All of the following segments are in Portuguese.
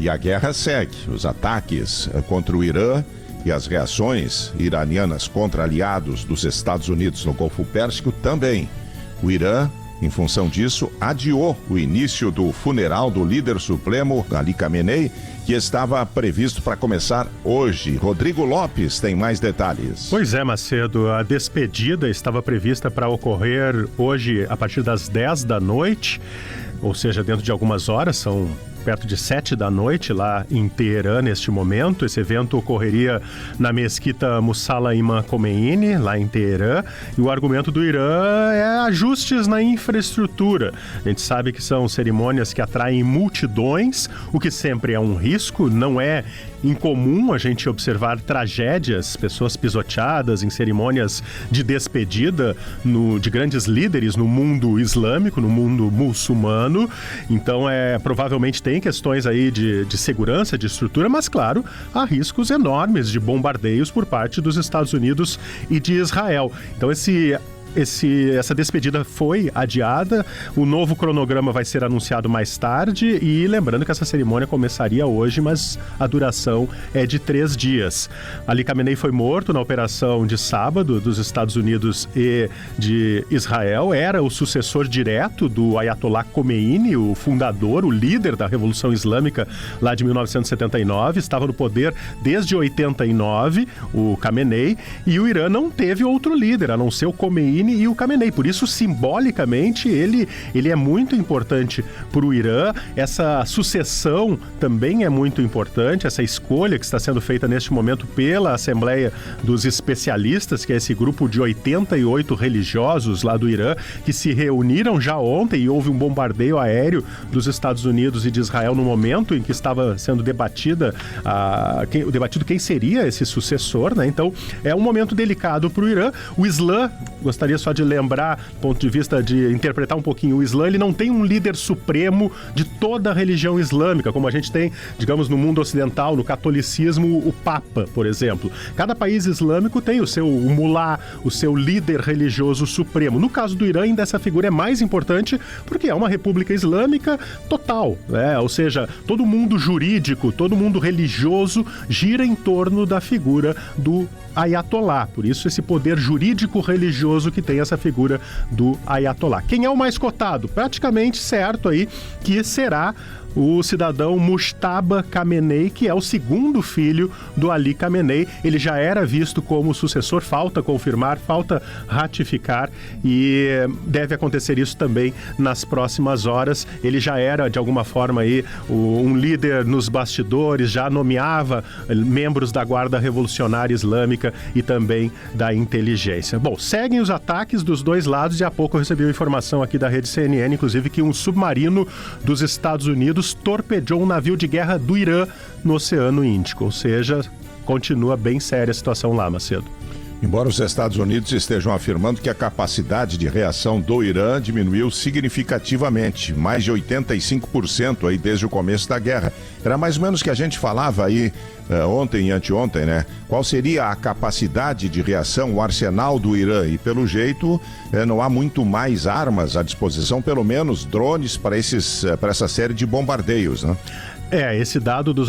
E a guerra segue. Os ataques contra o Irã e as reações iranianas contra aliados dos Estados Unidos no Golfo Pérsico também. O Irã, em função disso, adiou o início do funeral do líder supremo, Ali Khamenei, que estava previsto para começar hoje. Rodrigo Lopes tem mais detalhes. Pois é, Macedo, a despedida estava prevista para ocorrer hoje a partir das 10 da noite, ou seja, dentro de algumas horas, são perto de 7 da noite lá em Teherã neste momento. Esse evento ocorreria na mesquita Musalla Imam Khomeini, lá em Teherã, e o argumento do Irã é ajustes na infraestrutura. A gente sabe que são cerimônias que atraem multidões, o que sempre é um risco. Não é incomum a gente observar tragédias, pessoas pisoteadas em cerimônias de despedida de grandes líderes no mundo islâmico, no mundo muçulmano. Então, provavelmente tem questões aí de segurança, de estrutura, mas, claro, há riscos enormes de bombardeios por parte dos Estados Unidos e de Israel. Então, essa despedida foi adiada, o novo cronograma vai ser anunciado mais tarde e lembrando que essa cerimônia começaria hoje, mas a duração é de 3 dias. Ali Khamenei foi morto na operação de sábado dos Estados Unidos e de Israel, era o sucessor direto do Ayatollah Khomeini, o fundador, o líder da Revolução Islâmica lá de 1979, estava no poder desde 89, o Khamenei, e o Irã não teve outro líder, a não ser o Khomeini e o Khamenei. Por isso, simbolicamente, ele é muito importante para o Irã. Essa sucessão também é muito importante, essa escolha que está sendo feita neste momento pela Assembleia dos Especialistas, que é esse grupo de 88 religiosos lá do Irã, que se reuniram já ontem e houve um bombardeio aéreo dos Estados Unidos e de Israel no momento em que estava sendo debatido quem seria esse sucessor, né? Então, é um momento delicado para o Irã. O Islã, gostaria só de lembrar, do ponto de vista de interpretar um pouquinho o Islã, ele não tem um líder supremo de toda a religião islâmica, como a gente tem, digamos, no mundo ocidental, no catolicismo, o Papa, por exemplo. Cada país islâmico tem o mulá, o seu líder religioso supremo. No caso do Irã, ainda essa figura é mais importante porque é uma república islâmica total, né? Ou seja, todo mundo jurídico, todo mundo religioso gira em torno da figura do Ayatollah. Por isso, esse poder jurídico religioso que tem essa figura do Ayatollah. Quem é o mais cotado? Praticamente certo aí que será o cidadão Mujtaba Khamenei, que é o segundo filho do Ali Khamenei. Ele já era visto como sucessor, falta confirmar, falta ratificar, e deve acontecer isso também nas próximas horas. Ele já era, de alguma forma, aí, um líder nos bastidores, já nomeava membros da Guarda Revolucionária Islâmica e também da inteligência. Bom, seguem os ataques dos dois lados, e há pouco eu recebi uma informação aqui da rede CNN, inclusive, que um submarino dos Estados Unidos torpedeou um navio de guerra do Irã no Oceano Índico. Ou seja, continua bem séria a situação lá, Macedo. Embora os Estados Unidos estejam afirmando que a capacidade de reação do Irã diminuiu significativamente, mais de 85% aí desde o começo da guerra. Era mais ou menos o que a gente falava aí ontem e anteontem, né? Qual seria a capacidade de reação, o arsenal do Irã? E pelo jeito não há muito mais armas à disposição, pelo menos drones para essa série de bombardeios, né? Esse dado dos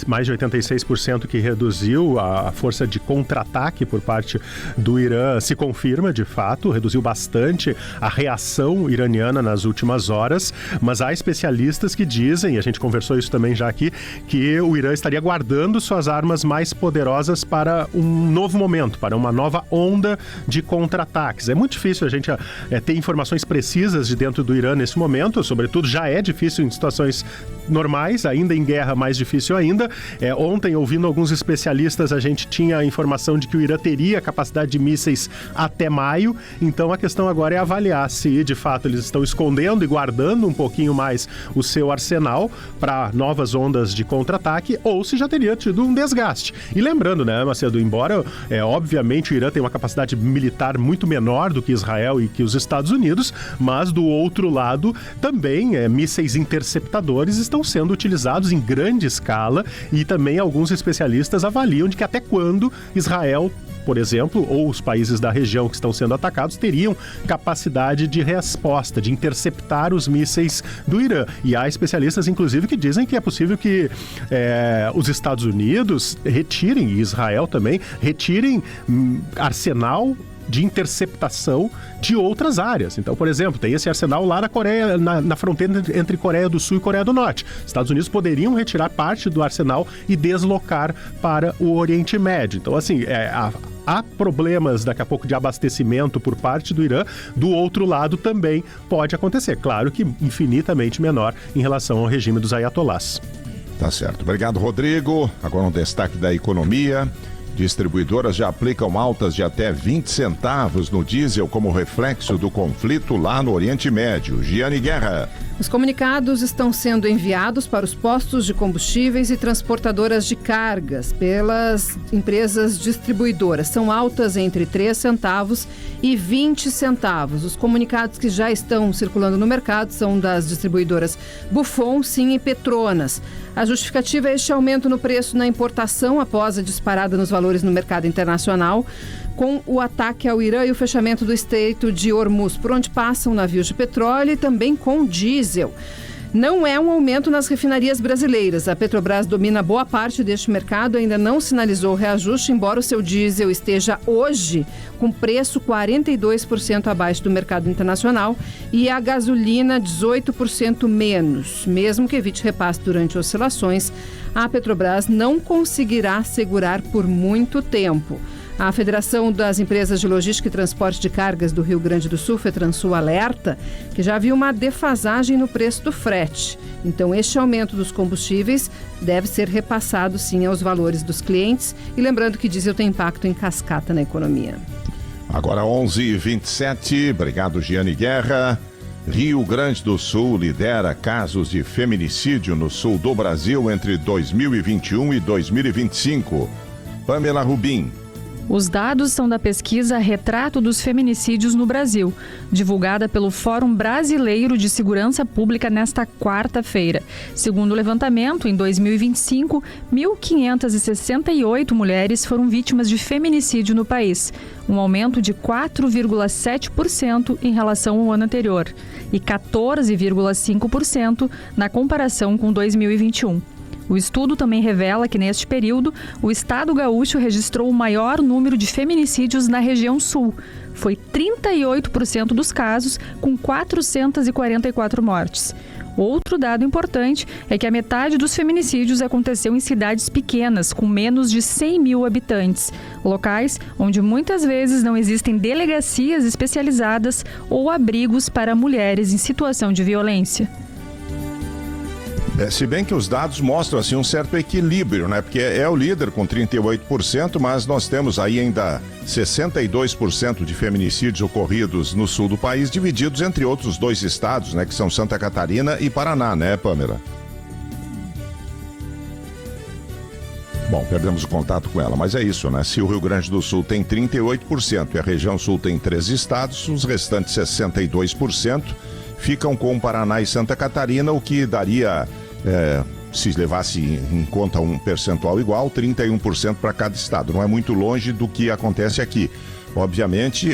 mais de 86% que reduziu a força de contra-ataque por parte do Irã se confirma, de fato, reduziu bastante a reação iraniana nas últimas horas, mas há especialistas que dizem, e a gente conversou isso também já aqui, que o Irã estaria guardando suas armas mais poderosas para um novo momento, para uma nova onda de contra-ataques. É muito difícil a gente ter informações precisas de dentro do Irã nesse momento, sobretudo já é difícil em situações normais, ainda em guerra mais difícil ainda. Ontem, ouvindo alguns especialistas, a gente tinha a informação de que o Irã teria capacidade de mísseis até maio, então a questão agora é avaliar se de fato eles estão escondendo e guardando um pouquinho mais o seu arsenal para novas ondas de contra-ataque, ou se já teria tido um desgaste. E lembrando, né, Macedo, embora obviamente o Irã tem uma capacidade militar muito menor do que Israel e que os Estados Unidos, mas do outro lado também mísseis interceptadores estão sendo utilizados em grande escala, e também alguns especialistas avaliam de que até quando Israel por exemplo, ou os países da região que estão sendo atacados teriam capacidade de resposta, de interceptar os mísseis do Irã. E há especialistas, inclusive, que dizem que é possível que os Estados Unidos retirem, e Israel também, retirem arsenal de interceptação de outras áreas. Então, por exemplo, tem esse arsenal lá na Coreia, na fronteira entre Coreia do Sul e Coreia do Norte. Estados Unidos poderiam retirar parte do arsenal e deslocar para o Oriente Médio. Então, assim, há problemas daqui a pouco de abastecimento por parte do Irã. Do outro lado também pode acontecer. Claro que infinitamente menor em relação ao regime dos ayatolás. Tá certo. Obrigado, Rodrigo. Agora um destaque da economia. Distribuidoras já aplicam altas de até 20 centavos no diesel como reflexo do conflito lá no Oriente Médio. Giane Guerra. Os comunicados estão sendo enviados para os postos de combustíveis e transportadoras de cargas pelas empresas distribuidoras. São altas entre 3 centavos e 20 centavos. Os comunicados que já estão circulando no mercado são das distribuidoras Bufon, Sim e Petronas. A justificativa é este aumento no preço na importação após a disparada nos valores no mercado internacional, com o ataque ao Irã e o fechamento do Estreito de Hormuz, por onde passam navios de petróleo e também com diesel. Não é um aumento nas refinarias brasileiras. A Petrobras domina boa parte deste mercado, ainda não sinalizou reajuste, embora o seu diesel esteja hoje com preço 42% abaixo do mercado internacional e a gasolina 18% menos. Mesmo que evite repasse durante oscilações, a Petrobras não conseguirá segurar por muito tempo. A Federação das Empresas de Logística e Transporte de Cargas do Rio Grande do Sul, FETRANSUL, alerta que já havia uma defasagem no preço do frete. Então, este aumento dos combustíveis deve ser repassado, sim, aos valores dos clientes. E lembrando que diesel tem impacto em cascata na economia. Agora 11h27. Obrigado, Giane Guerra. Rio Grande do Sul lidera casos de feminicídio no sul do Brasil entre 2021 e 2025. Pamela Rubim. Os dados são da pesquisa Retrato dos Feminicídios no Brasil, divulgada pelo Fórum Brasileiro de Segurança Pública nesta quarta-feira. Segundo o levantamento, em 2025, 1.568 mulheres foram vítimas de feminicídio no país, um aumento de 4,7% em relação ao ano anterior e 14,5% na comparação com 2021. O estudo também revela que, neste período, o estado gaúcho registrou o maior número de feminicídios na região sul. Foi 38% dos casos, com 444 mortes. Outro dado importante é que a metade dos feminicídios aconteceu em cidades pequenas, com menos de 100 mil habitantes, locais onde muitas vezes não existem delegacias especializadas ou abrigos para mulheres em situação de violência. Se bem que os dados mostram assim um certo equilíbrio, né? Porque é o líder com 38%, mas nós temos aí ainda 62% de feminicídios ocorridos no sul do país, divididos entre outros 2 estados, né? Que são Santa Catarina e Paraná, né, Pamela? Bom, perdemos o contato com ela, mas é isso, né? Se o Rio Grande do Sul tem 38% e a região sul tem 13 estados, os restantes 62% ficam com Paraná e Santa Catarina, o que daria, se levasse em conta um percentual igual, 31% para cada estado. Não é muito longe do que acontece aqui. Obviamente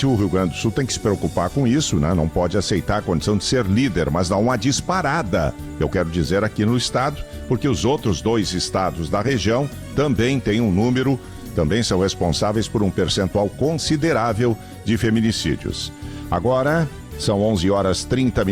o Rio Grande do Sul tem que se preocupar com isso, né? Não pode aceitar a condição de ser líder, mas dá uma disparada, eu quero dizer, aqui no estado, porque os outros 2 estados da região também têm um número, também são responsáveis por um percentual considerável de feminicídios. Agora, são 11h30.